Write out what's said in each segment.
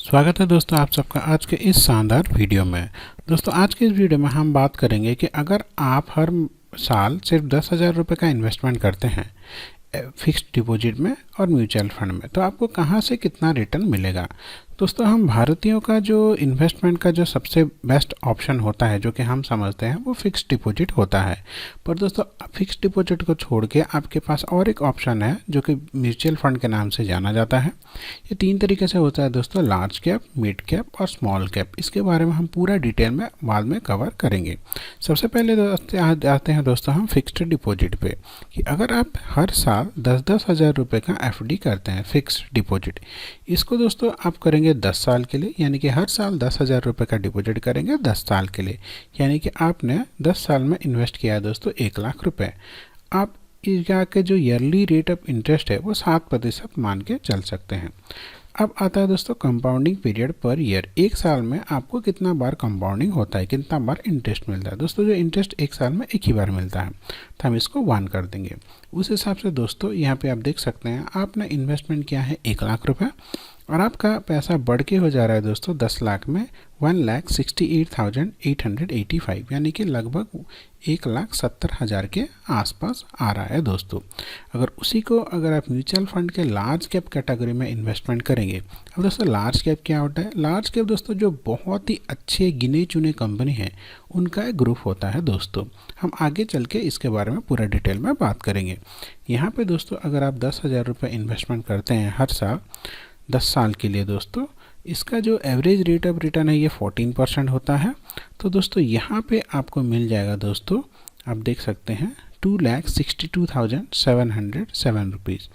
स्वागत है दोस्तों आप सबका आज के इस शानदार वीडियो में। दोस्तों आज के इस वीडियो में हम बात करेंगे कि अगर आप हर साल सिर्फ 10,000 रुपये का इन्वेस्टमेंट करते हैं फिक्स्ड डिपॉजिट में और म्यूचुअल फंड में तो आपको कहां से कितना रिटर्न मिलेगा। दोस्तों हम भारतीयों का जो इन्वेस्टमेंट का जो सबसे बेस्ट ऑप्शन होता है जो कि हम समझते हैं वो फिक्स्ड डिपॉजिट होता है। पर दोस्तों फिक्स्ड डिपॉजिट को छोड़ के आपके पास और एक ऑप्शन है जो कि म्यूचुअल फंड के नाम से जाना जाता है। ये तीन तरीके से होता है दोस्तों, लार्ज कैप, मिड कैप और स्मॉल कैप। इसके बारे में हम पूरा डिटेल में बाद में कवर करेंगे। सबसे पहले आते हैं दोस्तों हम फिक्स्ड डिपॉजिट पे कि अगर आप हर साल 10-10 हज़ार रुपये का एफडी करते हैं फिक्स्ड डिपॉजिट, इसको दोस्तों आप करेंगे 10 साल के लिए, यानी कि हर साल 10,000 रुपये का डिपॉजिट करेंगे 10 साल के लिए, यानी कि आपने 10 साल में इन्वेस्ट किया है दोस्तों 1 लाख रुपए। आप इसका के जो ईयरली रेट ऑफ इंटरेस्ट है वो 7% मान के चल सकते हैं। अब आता है दोस्तों कंपाउंडिंग पीरियड पर ईयर। एक साल में आपको कितना बार कंपाउंडिंग होता है, कितना बार इंटरेस्ट मिलता है। दोस्तों जो इंटरेस्ट एक साल में एक ही बार मिलता है तो हम इसको 1 कर देंगे। उस हिसाब से दोस्तों यहाँ पे आप देख सकते हैं आपने इन्वेस्टमेंट किया है 1 लाख रुपये और आपका पैसा बढ़ के हो जा रहा है दोस्तों 10 लाख में 1,68,885, यानी कि लगभग 1,70,000 के आसपास आ रहा है दोस्तों। अगर आप म्यूचुअल फंड के लार्ज कैप कैटेगरी में इन्वेस्टमेंट करेंगे। अब दोस्तों लार्ज कैप क्या होता है? लार्ज कैप दोस्तों जो बहुत ही अच्छे गिने चुने कंपनी है उनका एक ग्रुप होता है दोस्तों। हम आगे चल के इसके बारे में पूरा डिटेल में बात करेंगे। यहाँ पे दोस्तों अगर आप 10,000 रुपये इन्वेस्टमेंट करते हैं हर साल 10 साल के लिए दोस्तों, इसका जो एवरेज रेट ऑफ रिटर्न है ये 14% होता है। तो दोस्तों यहाँ पे आपको मिल जाएगा दोस्तों, आप देख सकते हैं 2,62,707 रुपीज़।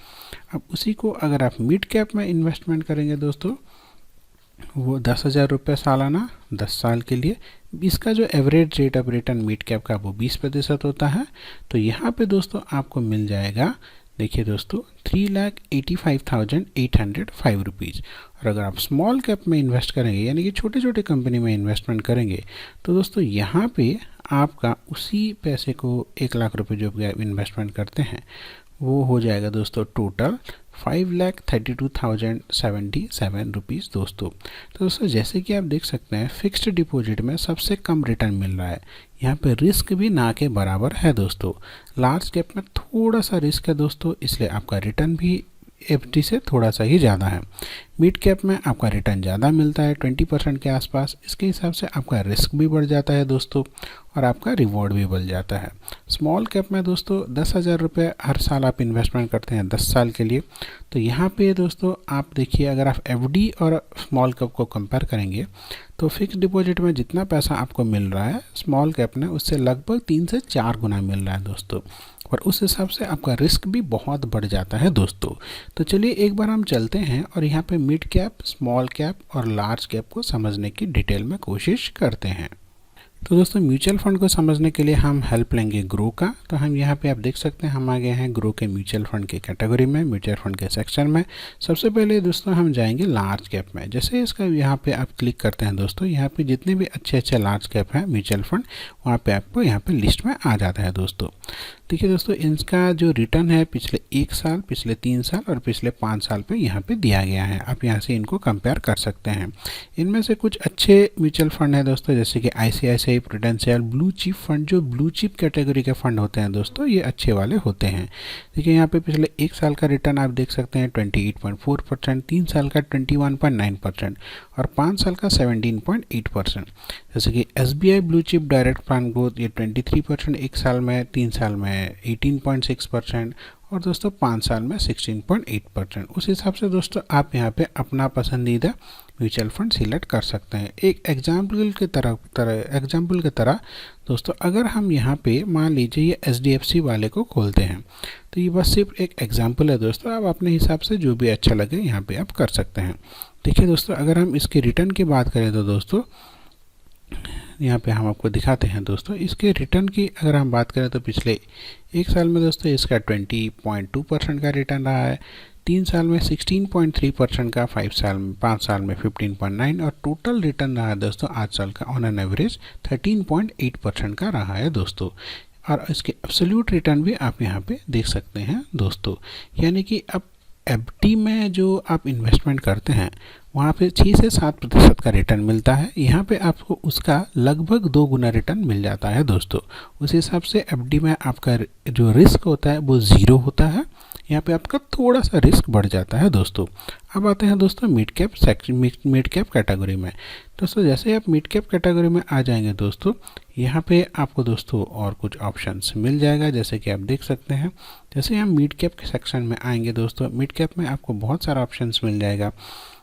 अब उसी को अगर आप मिड कैप में इन्वेस्टमेंट करेंगे दोस्तों, वो 10,000 रुपये सालाना 10 साल के लिए, इसका जो average rate of return mid cap का वो 20% होता है। तो यहाँ पे दोस्तों आपको मिल जाएगा, देखिए दोस्तों 3,85,805 रुपीज़। और अगर आप स्मॉल कैप में इन्वेस्ट करेंगे यानी कि छोटे छोटे कंपनी में इन्वेस्टमेंट करेंगे तो दोस्तों यहाँ पे आपका उसी पैसे को 1 लाख रुपए जो आप इन्वेस्टमेंट करते हैं वो हो जाएगा दोस्तों टोटल 5,32,077 रुपीज़ दोस्तों। तो दोस्तों जैसे कि आप देख सकते हैं फिक्स्ड डिपॉजिट में सबसे कम रिटर्न मिल रहा है। यहाँ पे रिस्क भी ना के बराबर है दोस्तों। लार्ज कैप में थोड़ा सा रिस्क है दोस्तों, इसलिए आपका रिटर्न भी एफडी से थोड़ा सा ही ज़्यादा है। मिड कैप में आपका रिटर्न ज़्यादा मिलता है 20% के आसपास। इसके हिसाब से आपका रिस्क भी बढ़ जाता है दोस्तों और आपका रिवॉर्ड भी बढ़ जाता है। स्मॉल कैप में दोस्तों 10,000 रुपये हर साल आप इन्वेस्टमेंट करते हैं 10 साल के लिए। तो यहाँ पे दोस्तों आप देखिए अगर आप एफडी और स्मॉल कैप को कंपेयर करेंगे तो फिक्स डिपॉजिट में जितना पैसा आपको मिल रहा है स्मॉल कैप में उससे लगभग 3 से 4 गुना मिल रहा है दोस्तों। और उस हिसाब से आपका रिस्क भी बहुत बढ़ जाता है दोस्तों। तो चलिए एक बार हम चलते हैं और यहाँ पे मिड कैप, स्मॉल कैप और लार्ज कैप को समझने की डिटेल में कोशिश करते हैं। तो दोस्तों म्यूचुअल फंड को समझने के लिए हम हेल्प लेंगे ग्रो का। तो हम यहाँ पे आप देख सकते हैं हम आ गए हैं ग्रो के म्यूचुअल फंड के कैटेगरी में, म्यूचुअल फंड के सेक्शन में। सबसे पहले दोस्तों हम जाएंगे लार्ज कैप में। जैसे इसका यहाँ पे आप क्लिक करते हैं दोस्तों, यहाँ पे जितने भी अच्छे अच्छे लार्ज कैप हैं म्यूचुअल फंड वहाँ पे आपको यहाँ पे लिस्ट में आ जाता है दोस्तों। देखिए दोस्तों इनका जो रिटर्न है पिछले 1 साल, पिछले 3 साल और पिछले 5 साल पे यहाँ पे दिया गया है। आप यहाँ से इनको कंपेयर कर सकते हैं। इनमें से कुछ अच्छे म्यूचुअल फंड है दोस्तों जैसे कि ICICI prudential, blue chip fund. जो ब्लू चिप कैटेगरी के फंड होते हैं दोस्तों ये अच्छे वाले होते हैं। देखिए यहाँ पे पिछले 1 साल का रिटर्न आप देख सकते हैं 28.4%, 3 साल का 21.9% और 5 साल का 17.8%। जैसे कि SBI blue chip direct fund growth ये 23% 1 साल में, 3 साल में 18.6% और दोस्तों 5 साल में 16.8%। उस हिसाब से दोस्तों आप यहाँ पे अपना पसंदीदा म्यूचुअल फंड सिलेक्ट कर सकते हैं। एक एग्जाम्पल के तरह दोस्तों अगर हम यहाँ पे मान लीजिए ये HDFC वाले को खोलते हैं तो ये बस सिर्फ एक एग्जाम्पल है दोस्तों, आप अपने हिसाब से जो भी अच्छा लगे यहाँ पे आप कर सकते हैं। देखिए दोस्तों अगर हम इसके रिटर्न की बात करें तो दोस्तों यहाँ पे हम आपको दिखाते हैं दोस्तों इसके रिटर्न की अगर हम बात करें तो पिछले 1 साल में दोस्तों इसका 20.2% का रिटर्न रहा है, 3 साल में 16.3% का, 5 साल में 15.9 और टोटल रिटर्न रहा है दोस्तों 8 साल का ऑन एन एवरेज 13.8% का रहा है दोस्तों। और इसके एब्सोल्यूट रिटर्न भी आप यहाँ पे देख सकते हैं दोस्तों, यानी कि अब एफडी में जो आप इन्वेस्टमेंट करते हैं वहाँ पे 6 से 7% का रिटर्न मिलता है। यहाँ पे आपको उसका लगभग 2 गुना रिटर्न मिल जाता है दोस्तों। उस हिसाब से एफडी में आपका जो रिस्क होता है वो ज़ीरो होता है। यहाँ पे आपका थोड़ा सा रिस्क बढ़ जाता है दोस्तों। अब आते हैं दोस्तों mid cap section, mid cap category में। दोस्तों जैसे आप मिड कैप कैटेगरी में आ जाएंगे दोस्तों, यहाँ पे आपको दोस्तों और कुछ ऑप्शंस मिल जाएगा, जैसे कि आप देख सकते हैं। जैसे हम मिड कैप के सेक्शन में आएंगे दोस्तों, मिड कैप में आपको बहुत सारा ऑप्शंस मिल जाएगा।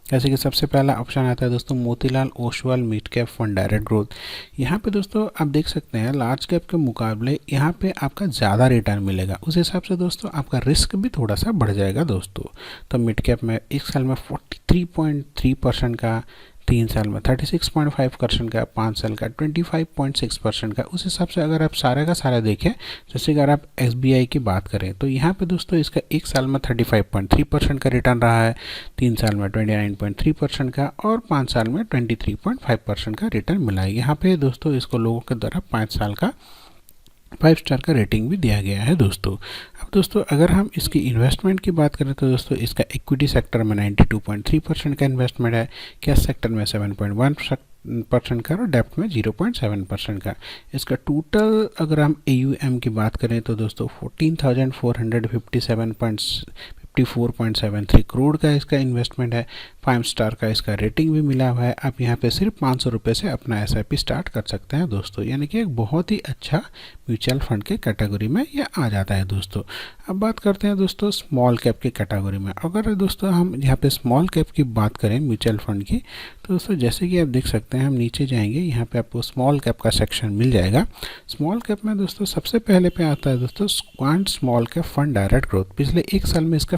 जैसे कि सबसे पहला ऑप्शन आता है दोस्तों Motilal Oswal mid cap fund direct growth. यहाँ पे दोस्तों आप देख सकते हैं लार्ज कैप के मुकाबले यहाँ पे आपका ज़्यादा रिटर्न मिलेगा। उस हिसाब से दोस्तों आपका रिस्क भी थोड़ा सा बढ़ जाएगा दोस्तों। तो मिड कैप में 1 साल में 43.3% का, 3 साल में 36.5% का, 5 साल का 25.6% का। उस हिसाब से अगर आप सारा का सारा देखें, जैसे अगर आप एसबीआई की बात करें तो यहाँ पे दोस्तों इसका 1 साल में 35.3% का रिटर्न रहा है, 3 साल में 29.3% का और 5 साल में 23.5% का रिटर्न मिला है। यहाँ पे दोस्तों इसको लोगों के द्वारा 5 साल का 5 स्टार का रेटिंग भी दिया गया है दोस्तों। अब दोस्तों अगर हम इसकी इन्वेस्टमेंट की बात करें तो दोस्तों इसका इक्विटी सेक्टर में 92.3% का इन्वेस्टमेंट है, कैश सेक्टर में 7.1% का और डेप्ट में 0.7% का। इसका टोटल अगर हम AUM की बात करें तो दोस्तों 14,457.53 करोड़ का इसका इन्वेस्टमेंट है। 5 स्टार का इसका रेटिंग भी मिला हुआ है। आप यहाँ पे सिर्फ 500 रुपये से अपना SIP स्टार्ट कर सकते हैं दोस्तों, यानी कि एक बहुत ही अच्छा म्यूचुअल फंड के कैटेगरी में ये आ जाता है दोस्तों। अब बात करते हैं दोस्तों स्मॉल कैप की कैटेगरी में। अगर दोस्तों हम यहाँ पे स्मॉल कैप की बात करें म्यूचुअल फंड की, तो दोस्तों जैसे कि आप देख सकते हैं, हम नीचे जाएंगे, यहाँ पे आपको स्मॉल कैप का सेक्शन मिल जाएगा। स्मॉल कैप में दोस्तों सबसे पहले पे आता है दोस्तों quant small cap fund direct growth. पिछले 1 साल में इसका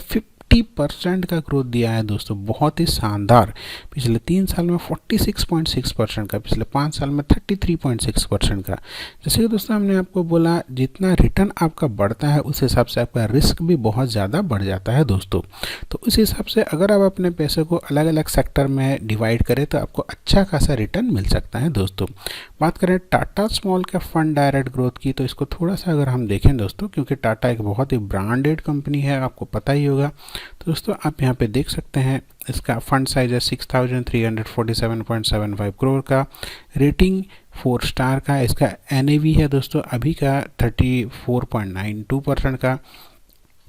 50% का ग्रोथ दिया है दोस्तों, बहुत ही शानदार। पिछले 3 साल में 46.6% का, पिछले 5 साल में 33.6% का। जैसे कि दोस्तों हमने आपको बोला जितना रिटर्न आपका बढ़ता है उस हिसाब से आपका रिस्क भी बहुत ज़्यादा बढ़ जाता है दोस्तों। तो उस हिसाब से अगर आप अपने पैसे को अलग अलग सेक्टर में डिवाइड करें तो आपको अच्छा खासा रिटर्न मिल सकता है दोस्तों। बात करें Tata small cap fund direct growth की, तो इसको थोड़ा सा अगर हम देखें दोस्तों, क्योंकि टाटा एक बहुत ही ब्रांडेड कंपनी है, आपको पता ही होगा। तो दोस्तों आप यहाँ पे देख सकते हैं इसका फंड साइज है 6,347.75 करोड़ का, रेटिंग 4 स्टार का, इसका NAV है दोस्तों अभी का 34.92% का।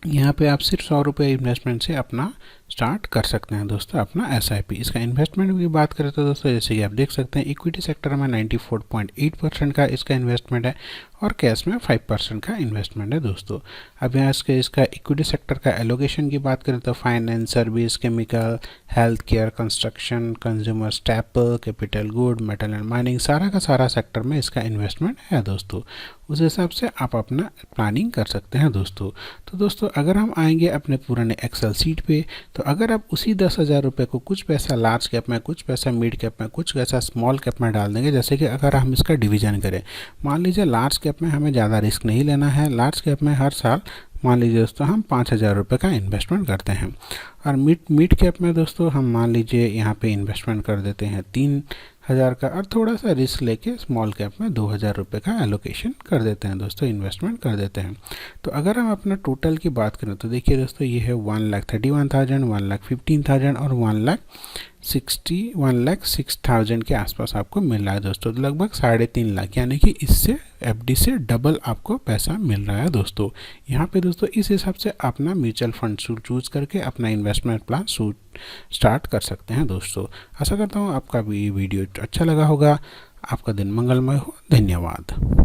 यहाँ पे आप सिर्फ 100 रुपये इन्वेस्टमेंट से अपना स्टार्ट कर सकते हैं दोस्तों अपना SIP। इसका इन्वेस्टमेंट की बात करें तो दोस्तों जैसे कि आप देख सकते हैं इक्विटी सेक्टर में 94.8% का इसका इन्वेस्टमेंट है और कैश में 5% का इन्वेस्टमेंट है दोस्तों। अब यहाँ इसका इक्विटी सेक्टर का एलोकेशन की बात करें तो finance, service, chemical, health care, construction, consumer staple, capital good, metal and mining, सारा का सारा सेक्टर में इसका इन्वेस्टमेंट है दोस्तों। उस हिसाब से आप अपना प्लानिंग कर सकते हैं दोस्तों। तो दोस्तों अगर हम आएंगे अपने पुराने एक्सेल सीट पे, तो अगर आप उसी 10,000 रुपये को कुछ पैसा लार्ज कैप में, कुछ पैसा मिड कैप में, कुछ पैसा स्मॉल कैप में डाल देंगे, जैसे कि अगर हम इसका डिवीजन करें, मान लीजिए लार्ज कैप में हमें ज़्यादा रिस्क नहीं लेना है, लार्ज कैप में हर साल मान लीजिए दोस्तों हम 5,000 रुपये का इन्वेस्टमेंट करते हैं, और मिड कैप में दोस्तों हम मान लीजिए यहाँ पे इन्वेस्टमेंट कर देते हैं 3,000 का, और थोड़ा सा रिस्क लेके स्मॉल कैप में 2,000 रुपये का एलोकेशन कर देते हैं दोस्तों, इन्वेस्टमेंट कर देते हैं। तो अगर हम अपना टोटल की बात करें तो देखिए दोस्तों ये है 1,31,000, 1,15,000 और 1,06,000 के आसपास आपको मिल रहा है दोस्तों। तो लगभग 3.5 लाख, यानी कि इससे FD से डबल आपको पैसा मिल रहा है दोस्तों। यहाँ पे दोस्तों इस हिसाब से अपना म्यूचुअल फंड चूज करके अपना इन्वेस्टमेंट प्लान स्टार्ट कर सकते हैं दोस्तों। आशा करता हूँ आपका भी वीडियो अच्छा लगा होगा। आपका दिन मंगलमय हो। धन्यवाद।